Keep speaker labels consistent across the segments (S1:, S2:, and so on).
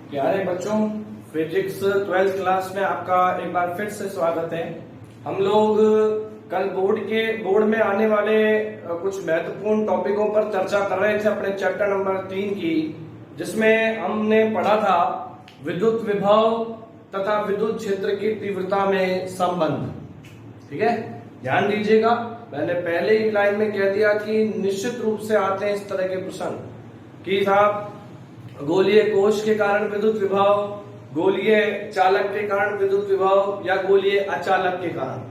S1: प्यारे बच्चों, physics 12th class में आपका एक बार फिर से स्वागत है। हम लोग कल बोर्ड में आने वाले कुछ महत्वपूर्ण टॉपिकों पर चर्चा कर रहे थे अपने चैप्टर नंबर 3 की, जिसमें हमने पढ़ा था विद्युत विभव तथा विद्युत क्षेत्र की तीव्रता में संबंध। ठीक है, ध्यान दीजिएगा। मैंने पहले ही लाइन में कह दिया कि निश्चित रूप से आते हैं इस तरह के प्रश्न कि साहब गोलीय कोश के कारण विद्युत विभव, गोलीय चालक के कारण विद्युत विभव या गोलीय अचालक के कारण।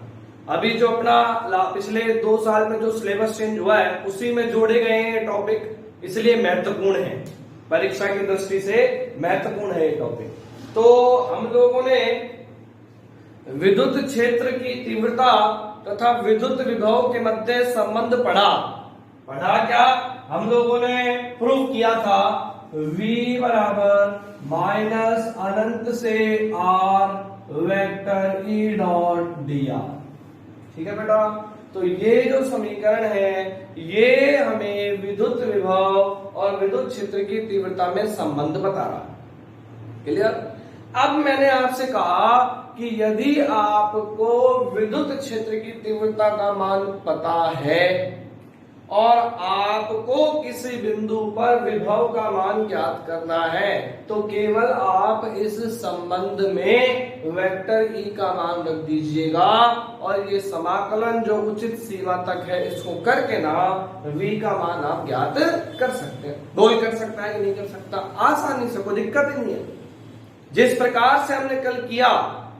S1: अभी जो अपना पिछले 2 साल में जो सिलेबस चेंज हुआ है उसी में जोड़े गए हैं टॉपिक, इसलिए महत्वपूर्ण है, परीक्षा की दृष्टि से महत्वपूर्ण है ये टॉपिक। तो हम लोगों ने विद्युत क्षेत्र की तीव्रता तथा विद्युत विभव के मध्य संबंध पढ़ा क्या हम लोगों ने प्रूव किया था V बराबर माइनस अनंत से R vector E dot dr। ठीक है बेटा, तो ये जो समीकरण है ये हमें विद्युत विभव और विद्युत क्षेत्र की तीव्रता में संबंध बता रहा है। क्लियर? अब मैंने आपसे कहा कि यदि आपको विद्युत क्षेत्र की तीव्रता का मान पता है और आपको किसी बिंदु पर विभव का मान ज्ञात करना है, तो केवल आप इस संबंध में वेक्टर E का मान रख दीजिएगा और ये समाकलन जो उचित सीमा तक है इसको करके ना V का मान आप ज्ञात कर सकते हैं। कोई कर सकता है कि नहीं कर सकता? आसानी से, कोई दिक्कत ही नहीं है। जिस प्रकार से हमने कल किया,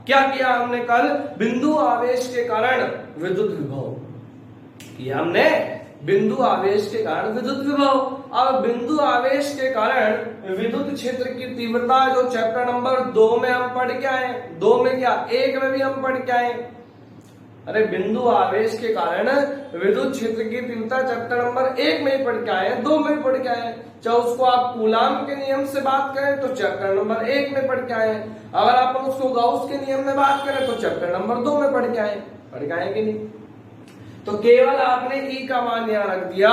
S1: क्या किया हमने कल? बिंदु आवेश के कारण विद्युत विभव किया हमने, बिंदु आवेश के कारण विद्युत विभव। अब बिंदु आवेश के कारण विद्युत क्षेत्र की तीव्रता जो चैप्टर नंबर 2 में हम पढ़ के आए, 2 में क्या 1 में भी हम पढ़ के आए। अरे बिंदु आवेश के कारण विद्युत क्षेत्र की तीव्रता चैप्टर नंबर 1 में ही पढ़ के आए, 2 में ही पढ़ के आए। चाहे उसको आप कूलाम के नियम से बात करें तो चैप्टर नंबर 1 में पढ़ के आए, अगर आप उसको गाउस के नियम में बात करें तो चैप्टर नंबर 2 में पढ़ के आए कि नहीं? तो केवल आपने E का मान यहां रख दिया,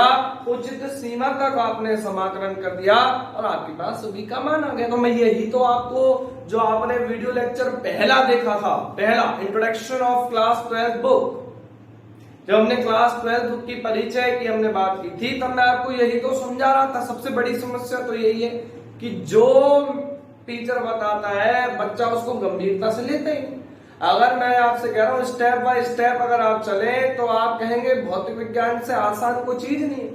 S1: उचित सीमा तक आपने समाकलन कर दिया और आपके पास V का मान आ गया। तो मैं यही तो आपको जो आपने वीडियो लेक्चर पहला देखा था, पहला इंट्रोडक्शन ऑफ क्लास 12 बुक, जब हमने क्लास 12 बुक की परिचय की हमने बात की थी, तब मैं आपको यही तो समझा रहा था। सबसे बड़ी समस्या तो यही है कि जो टीचर बताता है बच्चा उसको गंभीरता से लेते ही। अगर मैं आपसे कह रहा हूं स्टेप बाय स्टेप अगर आप चले तो आप कहेंगे भौतिक विज्ञान से आसान कोई चीज नहीं है,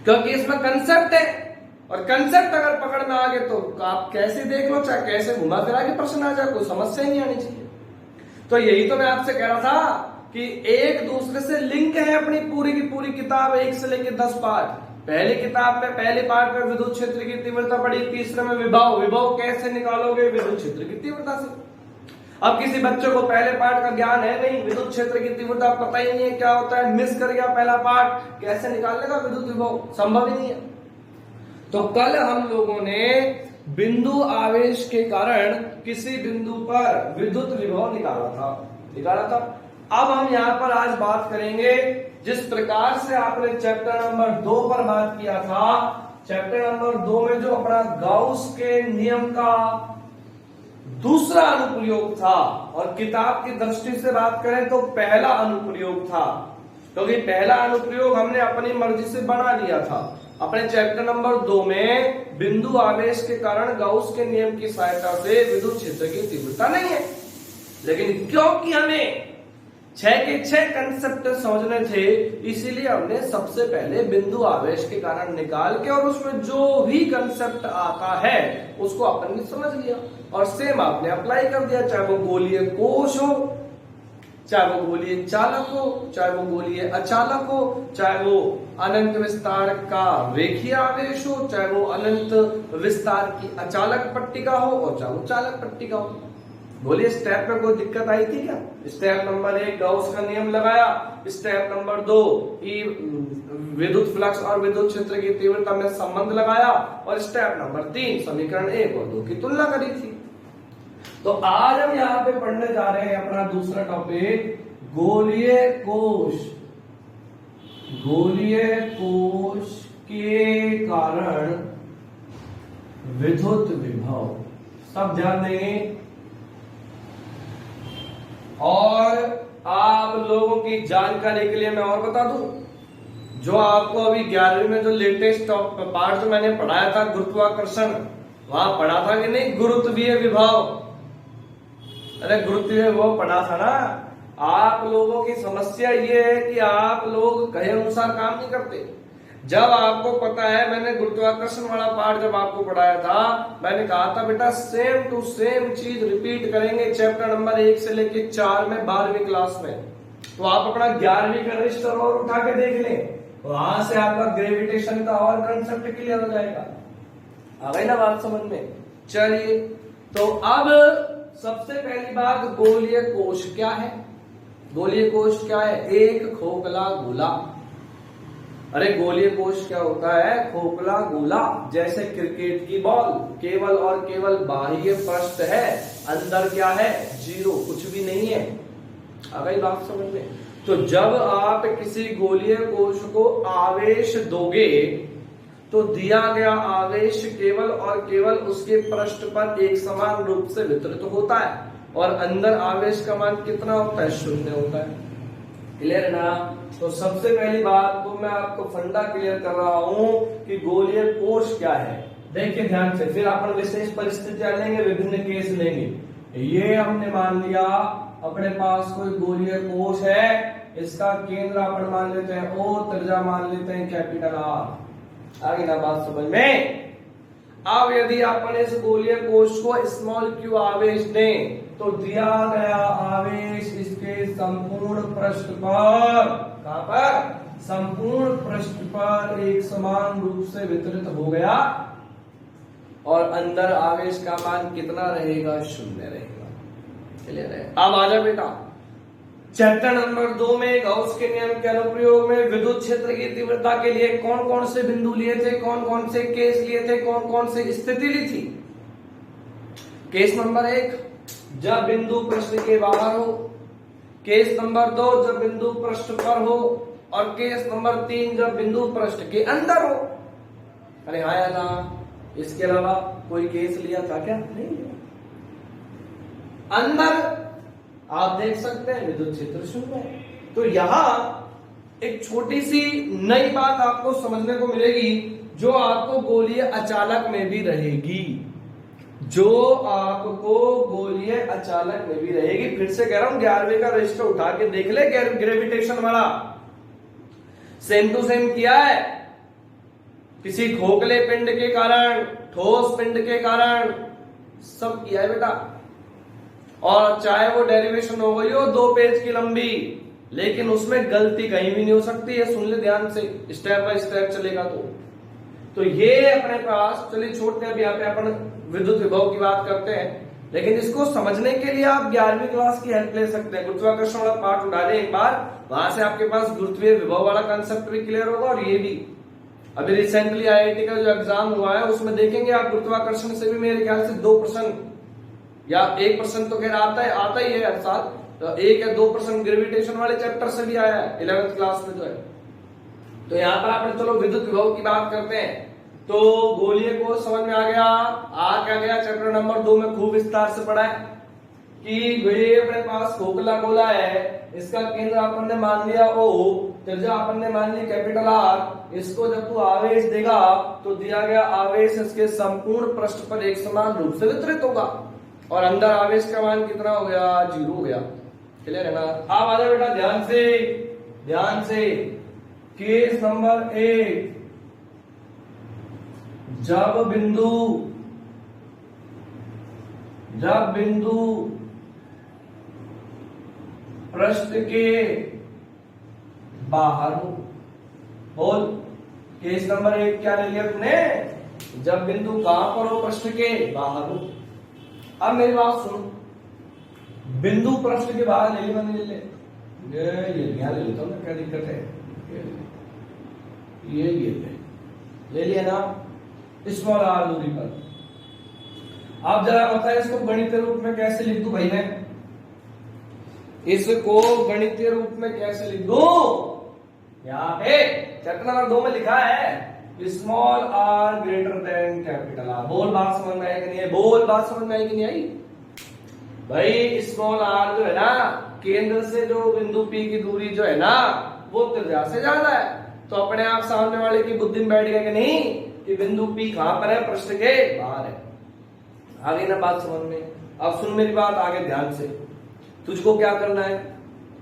S1: क्योंकि इसमें कंसेप्ट है और कंसेप्ट अगर पकड़ में आ गए तो आप कैसे देख लो, चाहे कैसे घुमा फिरा के प्रश्न आ जाए, कोई समस्या ही नहीं आनी चाहिए। तो यही तो मैं आपसे कह रहा था कि एक दूसरे से लिंक है अपनी पूरी की पूरी किताब, 1 से लेकर 10 पार्ट। पहली किताब में पहले पार्ट में विद्युत क्षेत्र की तीव्रता पढ़ी, तीसरे में विभव कैसे निकालोगे? विद्युत क्षेत्र की तीव्रता से। अब किसी बच्चे को पहले पार्ट का ज्ञान है नहीं, विद्युत क्षेत्र की तीव्रता पता ही नहीं है क्या होता है, मिस कर गया पहला पार्ट, कैसे निकालेगा विद्युत विभव? संभव ही नहीं है। तो कल हम लोगों ने बिंदु आवेश के कारण किसी बिंदु पर विद्युत विभव निकाला था। अब हम यहां पर आज बात करेंगे जिस प्रकार से आपने चैप्टर नंबर 2 पर बात किया था। चैप्टर नंबर 2 में जो अपना गाउस के नियम का दूसरा अनुप्रयोग था, और किताब की दृष्टि से बात करें तो पहला अनुप्रयोग था, क्योंकि पहला अनुप्रयोग हमने अपनी मर्जी से बना लिया था। अपने चैप्टर नंबर 2 में बिंदु आवेश के कारण गाउस के नियम की सहायता से विद्युत क्षेत्र की तीव्रता नहीं है, लेकिन क्योंकि हमें 6 के 6 कंसेप्ट समझने थे, इसीलिए हमने सबसे पहले बिंदु आवेश के कारण निकाल के और उसमें जो भी कंसेप्ट आता है उसको अपन ने समझ लिया और सेम आपने अप्लाई कर दिया, चाहे वो गोलीय कोश हो, चाहे वो गोलीय चालक हो, चाहे वो गोलीय अचालक हो, चाहे वो अनंत विस्तार का रेखीय आवेश हो, चाहे वो अनंत विस्तार की अचालक पट्टिका हो और चाहे वो चालक पट्टिका हो। बोलिए स्टेप में कोई दिक्कत आई थी क्या? स्टेप नंबर 1 गाउस का नियम लगाया, स्टेप नंबर 2 विद्युत फ्लक्स और विद्युत क्षेत्र की तीव्रता में संबंध लगाया और स्टेप नंबर 3 समीकरण 1 और 2 की तुलना करी थी। तो आज हम यहाँ पे पढ़ने जा रहे हैं अपना दूसरा टॉपिक, गोलीय कोश। गोलीय कोश के कारण विद्युत विभव, सब ध्यान देंगे। और आप लोगों की जानकारी के लिए मैं और बता दूं, जो आपको अभी 11वीं में जो लेटेस्ट पार्ट जो मैंने पढ़ाया था गुरुत्वाकर्षण, वहां पढ़ा था कि नहीं गुरुत्वीय विभव? अरे गुरुत्वीय विभव पढ़ा था ना। आप लोगों की समस्या ये है कि आप लोग कहे अनुसार काम नहीं करते। जब आपको पता है, मैंने गुरुत्वाकर्षण वाला पार्ट जब आपको पढ़ाया था, मैंने कहा था बेटा सेम टू सेम चीज रिपीट करेंगे चैप्टर नंबर 1 से लेके 4 में 12वीं क्लास में। तो आप अपना 11वीं का रजिस्टर और उठा के देख लें, वहां से आपका ग्रेविटेशन का और कंसेप्ट क्लियर हो जाएगा। आ गई ना बात समझ में? चलिए, तो अब सबसे पहली बात, गोलीय कोश क्या है? गोलीय कोश क्या है? एक खोखला गोला। अरे गोलीय कोश क्या होता है? खोखला गोला, जैसे क्रिकेट की बॉल, केवल और केवल बाह्य पृष्ठ है, अंदर क्या है? जीरो, कुछ भी नहीं है। आ गई बात समझ में? तो जब आप किसी गोलीय कोश को आवेश दोगे तो दिया गया आवेश केवल और केवल उसके पृष्ठ पर एक समान रूप से वितरित होता है, और अंदर आवेश का मान कितना होता है? 0 होता है। क्लियर है ना? तो सबसे पहली बात तो मैं आपको फंडा क्लियर कर रहा हूं कि गोलीय कोश क्या है। देखिए ध्यान से, फिर अपन विशेष परिस्थितियां लेंगे, विभिन्न केस लेंगे। ये हमने मान लिया अपने पास कोई गोलीय कोश है, इसका केंद्र अपन मान लेते हैं O, त्रिज्या मान लेते हैं कैपिटल R। आगे ना बात समझ में? अब यदि अपन इस गोलीय कोश को स्मॉल q आवेश दें तो दिया गया आवेश इसके संपूर्ण पृष्ठ पर, कहां पर? संपूर्ण पृष्ठ पर एक समान रूप से वितरित हो गया, और अंदर आवेश का मान कितना रहेगा? 0 रहेगा। क्लियर है? अब आ जाओ बेटा, चैप्टर नंबर 2 में गाउस के नियम के अनुप्रयोग में विद्युत क्षेत्र की तीव्रता के लिए कौन कौन से बिंदु लिए थे, कौन कौन से केस लिए थे, कौन कौन से स्थिति ली थी? केस नंबर 1, जब बिंदु पृष्ठ के बाहर हो। केस नंबर 2, जब बिंदु पृष्ठ पर हो। और केस नंबर 3, जब बिंदु पृष्ठ के अंदर हो। अरे हाँ या ना? इसके अलावा कोई केस लिया था क्या? नहीं लिया। अंदर आप देख सकते हैं विद्युत क्षेत्र 0 है। तो यहां एक छोटी सी नई बात आपको समझने को मिलेगी, जो आपको गोलीय अचालक में भी रहेगी, जो आपको गोलीय अचालक में भी रहेगी। फिर से कह रहा हूं, 11वीं का रजिस्टर उठा के देख ले, ग्रेविटेशन वाला सेम टू सेम किया है। किसी खोखले पिंड के कारण, ठोस पिंड के कारण, सब किया है बेटा। और चाहे वो डेरिवेशन हो गई हो 2 पेज की लंबी, लेकिन उसमें गलती कहीं भी नहीं हो सकती है। सुन ले ध्यान से, स्टेप बाय स्टेप चलेगा। तो ये अपने पास, चलिए छोड़ते हैं, अब यहाँ पे अपन विद्युत विभव की बात करते हैं, लेकिन इसको समझने के लिए आप 11वीं क्लास की हेल्प ले सकते हैं। गुरुत्वाकर्षण वाला पार्ट उठा लें एक बार, वहां से आपके पास गुरुत्वीय विभव वाला कंसेप्ट भी क्लियर होगा। और ये भी अभी रिसेंटली IIT का जो एग्जाम हुआ है उसमें देखेंगे आप, गुरुत्वाकर्षण से भी मेरे ख्याल से 2% या 1% तो खैर आता ही है हर साल, तो 1 या 2% ग्रेविटेशन वाले चैप्टर से भी आया है 11th क्लास में जो है। तो यहाँ पर आपने, चलो विद्युत विभव की बात करते हैं। तो गोलीय को समझ में आ गया। आ क्या गया? चैप्टर नंबर 2 में खूब विस्तार से पढ़ा है कि ये अपने पास खोखला गोला है, इसका केंद्र अपन ने मान लिया O, त्रिज्या अपन ने मान ली कैपिटल R। इसको जब तू आवेश देगा तो दिया गया आवेश इसके संपूर्ण पृष्ठ पर एक समान रूप से वितरित होगा, और अंदर आवेश का मान कितना हो गया? 0 हो गया। क्लियर है ना? आप आ जाओ बेटा ध्यान से, ध्यान से। केस नंबर 1, जब बिंदु पृष्ठ के बाहर हो। बोल, केस नंबर 1 क्या ले लिया तुमने? जब बिंदु कहां पर हो? पृष्ठ के बाहर हो। अब मेरी बात सुनो, बिंदु पृष्ठ के बाहर ले ले, ये यहां ले लेता हूं, क्या दिक्कत है? ये ले लिया ना, स्मॉल r दूरी पर। आप जरा बताएं इसको गणितीय रूप में कैसे लिख दूं भाई मैं? इसको गणितीय रूप में कैसे लिख दूं? यहाँ पे चैप्टर नंबर 2 में लिखा है small R greater than capital R. बोल बात समझ में आई कि नहीं है? बोल बात समझ में आई कि नहीं आई? भाई स्मॉल आर जो है ना, केंद्र से जो बिंदु पी की दूरी जो है ना, वो त्रिज्या से ज्यादा है। तो अपने आप सामने वाले की बुद्धि में बैठ गया कि नहीं कि बिंदु पी कहां पर है? पृष्ठ के बाहर है। आ गई ना बात समझ में? अब सुन मेरी बात आगे ध्यान से। तुझको क्या करना है?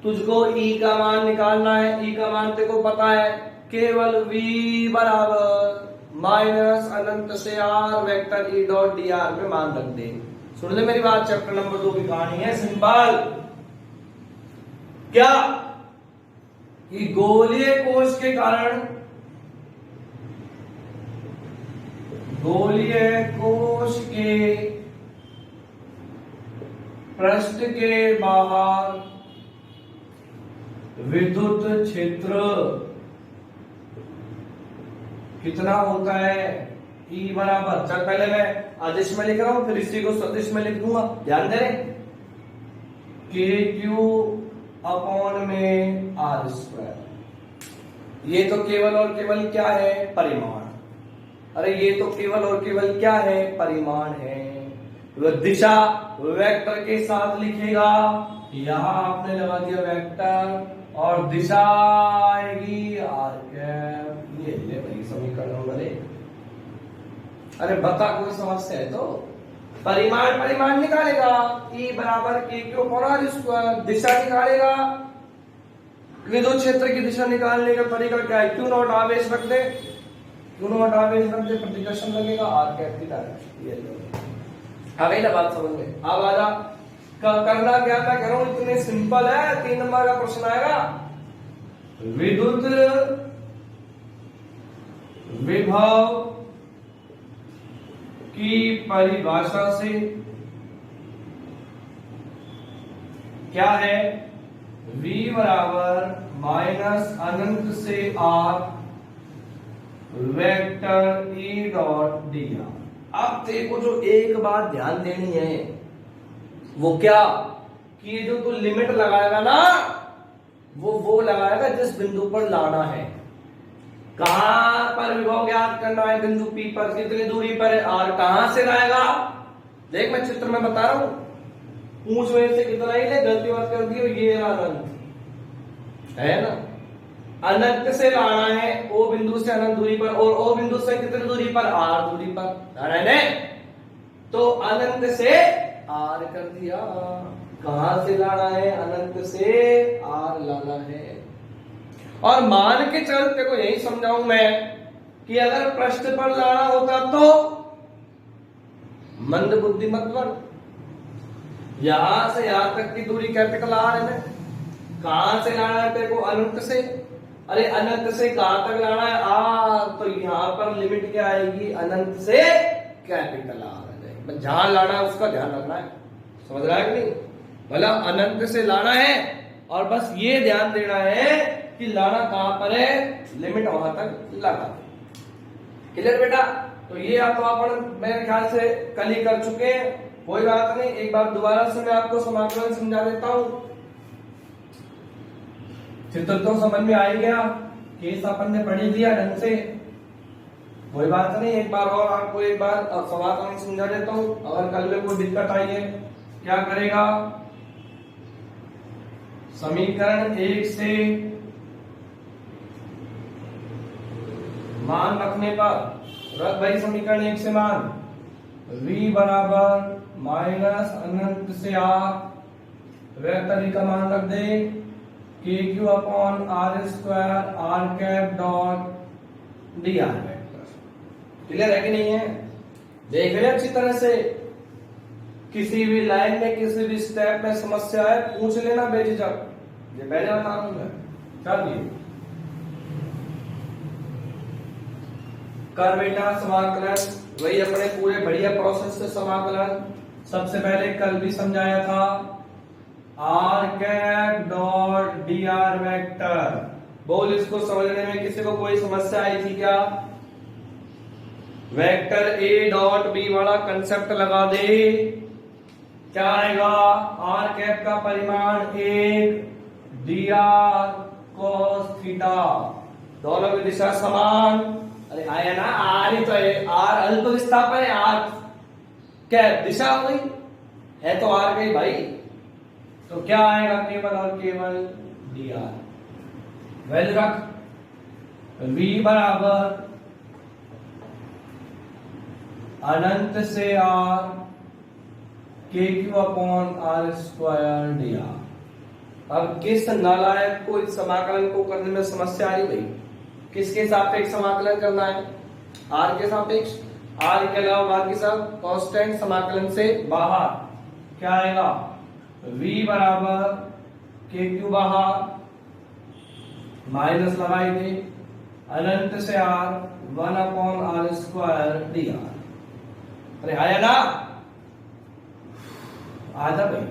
S1: तुझको ई का मान निकालना है। ई का मान तेरे को पता है, केवल v बराबर माइनस अनंत से r vector E dot D are में मान रख दे। सुन ले मेरी बात, चैप्टर नंबर 2 की कहानी है सिंपल। क्या कि गोलीय कोश के कारण, गोलीय कोश के पृष्ठ के बाहर विद्युत क्षेत्र कितना होता है? E बराबर, चल पहले मैं आदेश में लिख रहा हूं, फिर इसी को सदिश में लिख दूंगा। ध्यान दे, के क्यू अपॉन में आर स्क्वायर। ये तो केवल और केवल क्या है? परिमाण। अरे ये तो केवल और केवल क्या है? परिमाण है। वह दिशा वेक्टर के साथ लिखेगा, यहां आपने लगा दिया वेक्टर, और दिशा आएगी आर कैप। ये ले भाई समीकरण वाले। अरे बता, कोई समस्या है तो? परिमाण परिमाण निकालेगा, ई बराबर K Q upon R square. दिशा निकालेगा, विद्युत क्षेत्र की दिशा निकालने का तरीका क्या है? क्यू नॉट आवेश रख दे, क्यू नॉट आवेश रख दे, प्रतिकर्षण लगेगा, आर कैप की डायरेक्शन। ये आ गई ना बात समझ में? अब आजा करना क्या था, कह रहा हूं इतने सिंपल है। 3 नंबर का प्रश्न आएगा, विद्युत विभव की परिभाषा से क्या है? V बराबर माइनस अनंत से r vector E dot D R. अब तेरे को जो एक बात ध्यान देनी है वो क्या, कि जो तू लिमिट लगाएगा ना, वो लगाएगा जिस बिंदु पर लाना है। कहां पर विभव ज्ञात करना है? बिंदु P पर। कितनी दूरी पर है? R। कहां से लाएगा? देख मैं चित्र में बता रहा हूं, पूछ में से कितना ही ले, गलती मत कर दियो। ये अनंत है ना, अनंत से लाना है, ओ बिंदु से अनंत दूरी पर, और ओ बिंदु से कितनी दूरी पर? R दूरी पर। तो अनंत से R कर दिया। कहां से लाना है? अनंत से R लाना है। और मान के चलते को यही समझाऊं मैं कि अगर पृष्ठ पर लाना होता तो मंद बुद्धि मत बन। यहां से यहां तक की दूरी कैपिटल R है। कहां से लाना है तेरे को? अनंत से। अरे अनंत से कहां तक लाना है? R। तो यहां पर लिमिट क्या आएगी? अनंत से कैपिटल R। जहां लाना है उसका ध्यान रखना है, समझ रहा है कि नहीं? भला अनंत से लाना है, और बस ये ध्यान देना है कि लाना कहां पर है, लिमिट वहां तक लगा। क्लियर बेटा? तो ये आप अपन मेरे ख्याल से कल ही कर चुके हैं, कोई बात नहीं। एक बार दोबारा से मैं आपको समाकलन समझा देता हूं। चित्र तो समझ में आ ही गया, केस अपन ने पढ़ी दिया ढंग से, कोई बात नहीं। एक बार और आपको एक बार समाकलन समझा देता हूं। अगर कल में कोई दिक्कत आई है, क्या करेगा? समीकरण 1 से मान रखने पर रख भाई, समीकरण 1 से मान v बराबर माइनस अनंत से r वेक्टर का मान रख दे, K Q upon R square R cap dot D R vector. Clear है कि नहीं है? देख रहे अच्छी तरह से। किसी भी लाइन में, किसी भी स्टेप में समस्या है, पूछ लेना बेझिझक। ये पहले बता रहा हूं मैं। चलिए कर बेटा समाकलन, वही अपने पूरे बढ़िया प्रोसेस से समाकलन। सबसे पहले कल भी समझाया था, R cap dot D R vector. बोल, इसको समझने में किसी को कोई समस्या आई थी क्या? वेक्टर ए डॉट बी वाला कंसेप्ट लगा दे, क्या आएगा? आर कैप का परिमाण 1 डी आर कॉस थीटा, दोनों की दिशा समान, अरे आया ना, आर ही तो है, आर अल्प विस्थापन है, आर क्या दिशा हो गई है तो आर गई भाई, तो क्या आएगा केवल और केवल डी आर। वैल्यू रख v बराबर अनंत से r K Q upon R square D R. अब किस नालायक को इस समाकलन को करने में समस्या आई भाई? किसके सापेक्ष समाकलन करना है? r के सापेक्ष, r के अलावा बाकी सब कांस्टेंट समाकलन से बाहर क्या आएगा? v बराबर के क्यू बाहर माइनस लगाई थी अनंत से r 1 upon R square D R. अरे आया ना, आधा भाई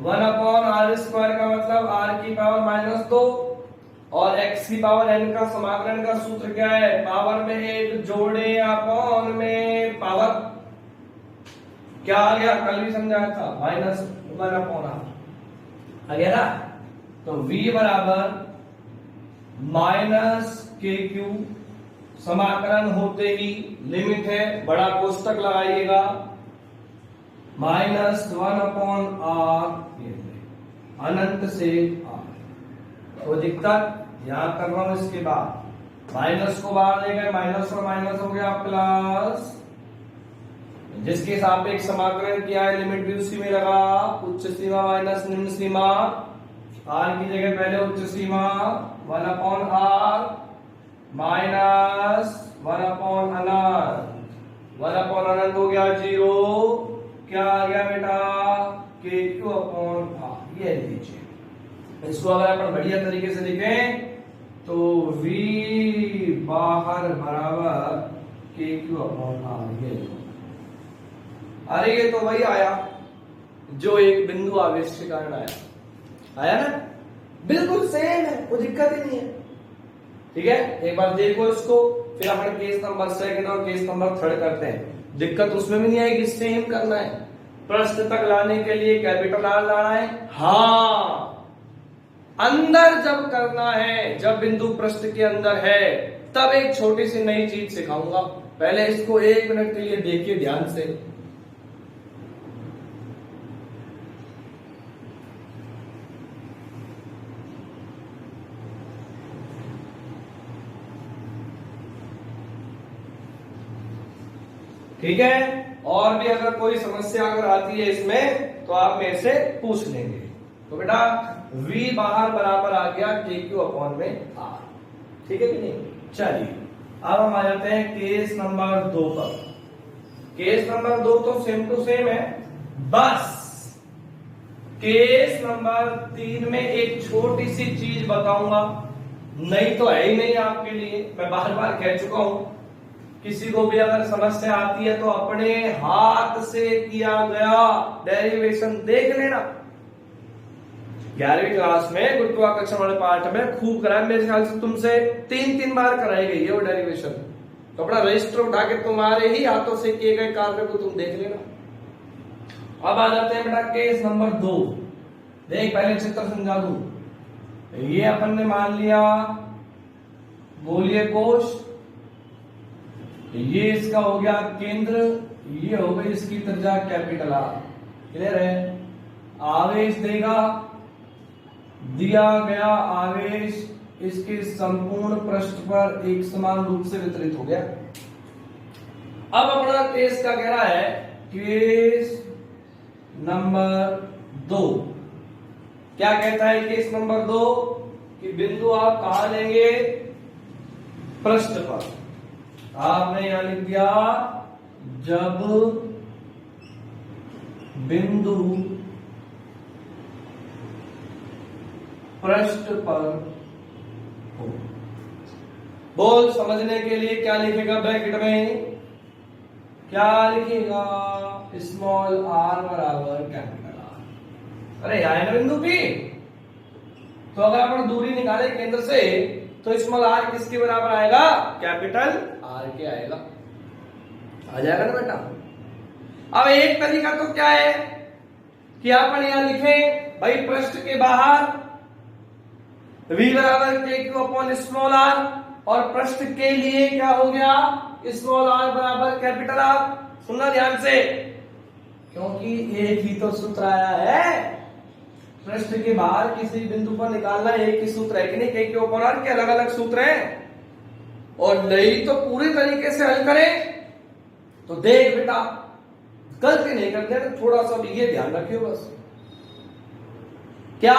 S1: 1 अपॉन आर स्क्वायर का मतलब r की पावर -2 और x की पावर n का समाकलन का सूत्र क्या है? पावर में 1 जोड़े अपॉन में पावर, क्या आ गया? कल भी समझाया था, -1 अपॉन r आ गया ना। तो v बराबर माइनस के क्यू, समाकलन होते ही लिमिट है, बड़ा कोष्टक लगाइएगा, -1 अपॉन r अनंत से r। तो दिक्कत यहां कर रहा हूं, इसके बाद माइनस को बाहर ले गए, माइनस और माइनस हो गया प्लस, जिसके सापेक्ष समाकलन किया है लिमिट भी उसी में लगा, उच्च सीमा माइनस निम्न सीमा, r की जगह पहले उच्च सीमा 1 अपॉन r माइनस 1 अपॉन अनंत, 1 अपॉन अनंत हो गया 0, क्या आ गया बेटा? के क्यू अपॉन r। ये लीजिए, इसको अगर अपन बढ़िया तरीके से लिखें तो v बाहर बराबर के क्यू अपॉन r। ये अरे ये तो वही आया जो एक बिंदु आवेश के कारण आया ना, बिल्कुल सेम है, कोई दिक्कत ही नहीं है। ठीक है, एक बार देखो इसको, फिर अपन केस नंबर 2 और केस नंबर 3 करते हैं। दिक्कत उसमें भी नहीं आएगी, सेम करना है। पृष्ठ तक लाने के लिए कैपिटल आर लाना है, हाँ अंदर जब करना है, जब बिंदु पृष्ठ के अंदर है, तब एक छोटी सी नई चीज सिखाऊंगा। पहले इसको 1 मिनट के लिए देखिए ध्यान से। ठीक है, और भी अगर कोई समस्या अगर आती है इसमें तो आप मेरे से पूछ लेंगे। तो बेटा v बाहर बराबर आ गया के क्यू अपॉन में r। ठीक है कि नहीं? चलिए अब हम आ जाते हैं केस नंबर 2 पर। केस नंबर 2 तो सेम टू सेम है, बस केस नंबर 3 में एक छोटी सी चीज बताऊंगा, नहीं तो है ही नहीं आपके लिए। मैं बार बार कह चुका हूं, किसी को भी अगर समस्या आती है तो अपने हाथ से किया गया डेरिवेशन देख लेना। 11वीं क्लास में गुरुत्वाकर्षण वाले पार्ट में खूब कराया, मेरे ख्याल से तुमसे 3 बार कराई गई है वो डेरिवेशन। तो अपना रजिस्टर उठा के तुम्हारे ही हाथों से किए गए कार्य को तुम देख लेना। अब आ जाते हैं बेटा केस नंबर 2। देख पहले चित्र समझा दूं। ये अपन ने मान लिया गोलीय कोश, ये इसका हो गया केंद्र, ये हो गई इसकी त्रिज्या कैपिटल आर। क्लियर है? आवेश देगा, दिया गया आवेश इसके संपूर्ण पृष्ठ पर एक समान रूप से वितरित हो गया। अब अपना केस का कह रहा है, केस नंबर 2 क्या कहता है? केस नंबर 2 कि बिंदु आप कहां लेंगे? पृष्ठ पर। आपने यहां लिख दिया जब बिंदु पृष्ठ पर हो। बोल समझने के लिए क्या लिखेगा ब्रैकेट में? क्या लिखेगा? स्मॉल r बराबर कैपिटल R। अरे यहाँ है ना बिंदु P, तो अगर अपन दूरी निकाले केंद्र से तो स्मॉल r किसके बराबर आएगा? कैपिटल R के आएगा। आ जाएगा ना बेटा? अब एक तरीका तो क्या है कि अपन यहां लिखें भाई पृष्ठ के बाहर v बराबर K Q upon small r, और पृष्ठ के लिए क्या हो गया, स्मॉल आर बराबर कैपिटल आर। सुनना ध्यान से, क्योंकि एक ही तो सूत्र आया है, पृष्ठ के बाहर किसी बिंदु पर निकालना एक ही सूत्र है कि नहीं, के ऊपर आर के अलग अलग सूत्र हैं। और नहीं तो पूरी तरीके से हल करें तो देख बेटा, गलती नहीं करते, थोड़ा सा भी ये ध्यान रखियो बस। क्या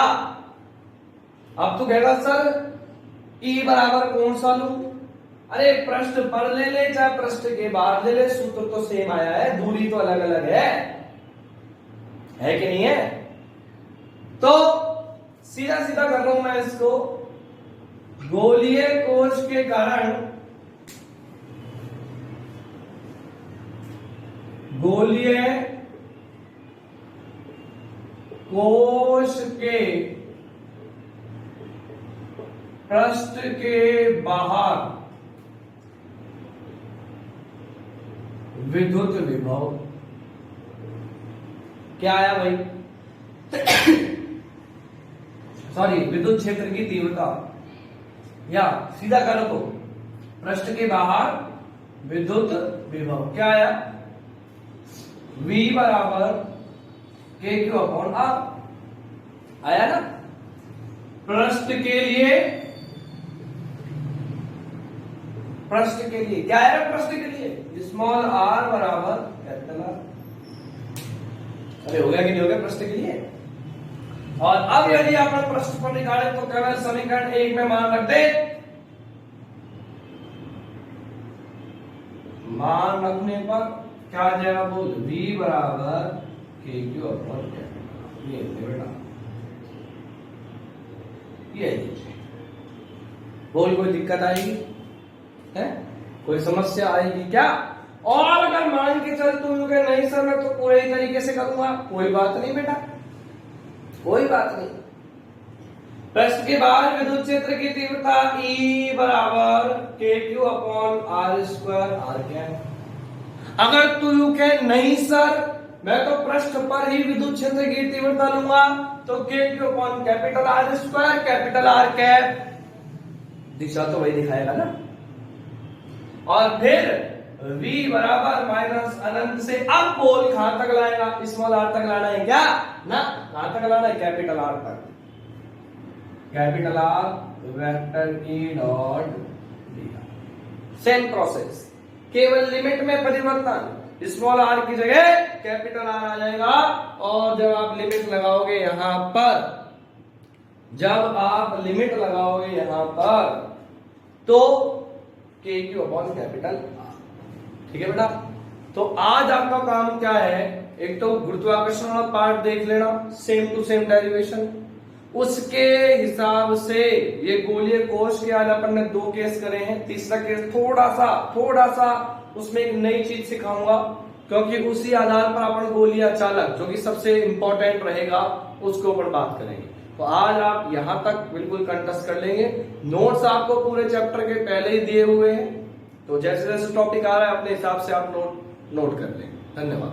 S1: अब तो कहेगा सर ई बराबर कौन सा लू, अरे पृष्ठ पर ले ले चाहे पृष्ठ के बाहर ले ले, सूत्र तो सेम आया है, दूरी तो अलग अलग है कि नहीं है। तो सीधा सीधा कर रहा हूं मैं इसको, गोलीय कोश के कारण गोलीय कोश के पृष्ठ के बाहर विद्युत विभव क्या आया भाई, सॉरी विद्युत क्षेत्र की तीव्रता, या सीधा करो तो पृष्ठ के बाहर विद्युत विभव क्या आया, V बराबर के क्यू अपॉन आर आया ना। पृष्ठ के लिए क्या है, पृष्ठ के लिए स्मॉल आर बराबर कैपिटल आर। अरे हो गया कि नहीं हो गया पृष्ठ के लिए। और अब यदि आप पृष्ठ पर निकाले तो केवल समीकरण 1 में मान रख दे, मान रखने पर क्या आ जाएगा, बोल V बराबर के क्यू अपॉन कैपिटल, ये बेटा ये बोल। कोई दिक्कत आएगी है, कोई समस्या आएगी क्या? और अगर मान के चल तू कहे नहीं सर मैं तो पूरे तरीके से करूंगा, कोई बात नहीं बेटा, कोई बात नहीं। पृष्ठ के बाहर विद्युत क्षेत्र की तीव्रता E बराबर K Q upon R square, R क्या है। अगर तू यू कहे नहीं सर मैं तो पृष्ठ पर ही विद्युत क्षेत्र की तीव्रता लूंगा, तो k Q upon capital R square, capital R cap, दिशा तो वही दिखाएगा ना। और फिर V बराबर माइनस अनंत से, अब बोल कहां तक लाएगा, स्मॉल आर तक लाना है क्या ना, कहां तक लाना है, कैपिटल आर तक, capital R vector E dot D. Same process, केवल लिमिट में परिवर्तन, स्मॉल आर की जगह कैपिटल आर आ जाएगा। और जब आप लिमिट लगाओगे यहां पर, जब आप लिमिट लगाओगे यहां पर तो k Q upon capital are, ठीक है बेटा। तो आज आपका काम क्या है, एक तो गुरुत्वाकर्षण वाला पार्ट देख लेना, सेम टू सेम डेरिवेशन, उसके हिसाब से ये गोलीय कोश के आज अपन ने 2 केस करे हैं, तीसरा केस थोड़ा सा उसमें एक नई चीज सिखाऊंगा, क्योंकि उसी आधार पर अपन गोलीय चालक जो कि सबसे इंपॉर्टेंट रहेगा उसको अपन बात करेंगे। तो आज आप यहां तक बिल्कुल कंठस्थ कर लेंगे, नोट्स आपको पूरे चैप्टर के पहले ही दिए हुए हैं, तो जैसे जैसे टॉपिक आ रहा है अपने हिसाब से आप नोट कर लेंगे। धन्यवाद।